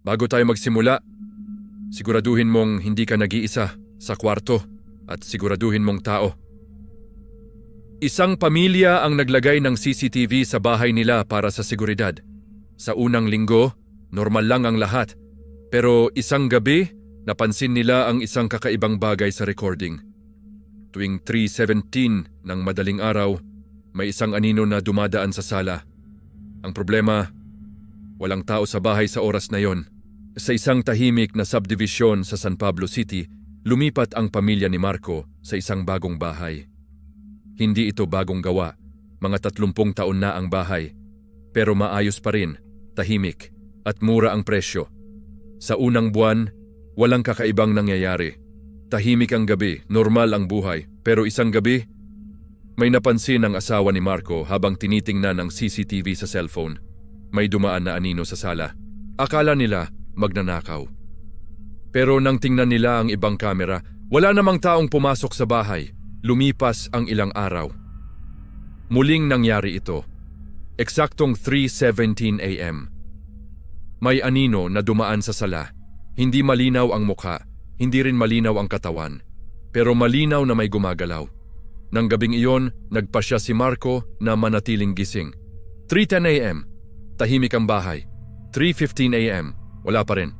Bago tayo magsimula, siguraduhin mong hindi ka nag-iisa sa kwarto at siguraduhin mong tao. Isang pamilya ang naglagay ng CCTV sa bahay nila para sa seguridad. Sa unang linggo, normal lang ang lahat. Pero isang gabi, napansin nila ang isang kakaibang bagay sa recording. Tuwing 3:17 ng madaling araw, may isang anino na dumadaan sa sala. Ang problema, walang tao sa bahay sa oras na yon. Sa isang tahimik na subdivision sa San Pablo City, lumipat ang pamilya ni Marco sa isang bagong bahay. Hindi ito bagong gawa, mga 30 taon na ang bahay. Pero maayos pa rin, tahimik, at mura ang presyo. Sa unang buwan, walang kakaibang nangyayari. Tahimik ang gabi, normal ang buhay. Pero isang gabi, may napansin ang asawa ni Marco habang tinitingnan ang CCTV sa cellphone. May dumaan na anino sa sala. Akala nila magnanakaw. Pero nang tingnan nila ang ibang kamera, wala namang taong pumasok sa bahay. Lumipas ang ilang araw. Muling nangyari ito. Eksaktong 3:17 a.m. May anino na dumaan sa sala. Hindi malinaw ang mukha, hindi rin malinaw ang katawan. Pero malinaw na may gumagalaw. Nang gabing iyon, nagpasya si Marco na manatiling gising. 3:10 a.m. Tahimik ang bahay. 3:15 a.m. Wala pa rin.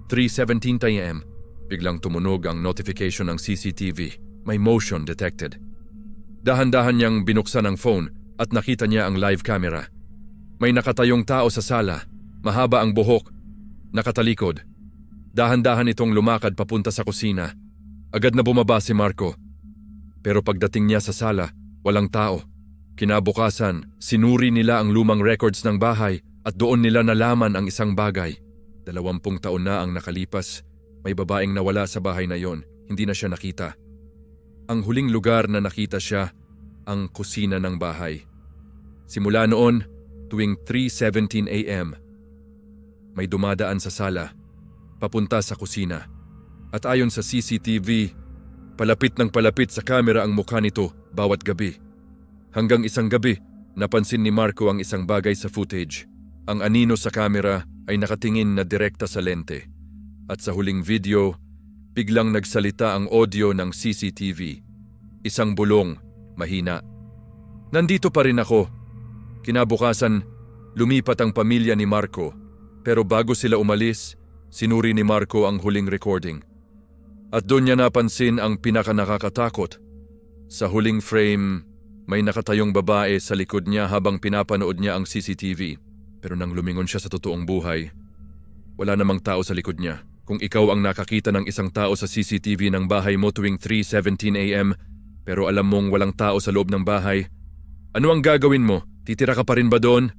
3:17 a.m. Biglang tumunog ang notification ng CCTV. May motion detected. Dahan-dahan niyang binuksan ang phone at nakita niya ang live camera. May nakatayong tao sa sala. Mahaba ang buhok. Nakatalikod. Dahan-dahan itong lumakad papunta sa kusina. Agad na bumaba si Marco. Pero pagdating niya sa sala, walang tao. Kinabukasan, sinuri nila ang lumang records ng bahay at doon nila nalaman ang isang bagay. 20 taon na ang nakalipas. May babaeng nawala sa bahay na yon. Hindi na siya nakita. Ang huling lugar na nakita siya, ang kusina ng bahay. Simula noon, tuwing 3:17 a.m., may dumadaan sa sala, papunta sa kusina. At ayon sa CCTV, palapit ng palapit sa kamera ang mukha nito bawat gabi. Hanggang isang gabi, napansin ni Marco ang isang bagay sa footage. Ang anino sa kamera ay nakatingin na direkta sa lente. At sa huling video, biglang nagsalita ang audio ng CCTV. Isang bulong, mahina. Nandito pa rin ako. Kinabukasan, lumipat ang pamilya ni Marco. Pero bago sila umalis, sinuri ni Marco ang huling recording. At doon niya napansin ang pinakanakakatakot. Sa huling frame, may nakatayong babae sa likod niya habang pinapanood niya ang CCTV. Pero nang lumingon siya sa totoong buhay, wala namang tao sa likod niya. Kung ikaw ang nakakita ng isang tao sa CCTV ng bahay mo tuwing 3:17 a.m. pero alam mong walang tao sa loob ng bahay, ano ang gagawin mo? Titira ka pa rin ba doon?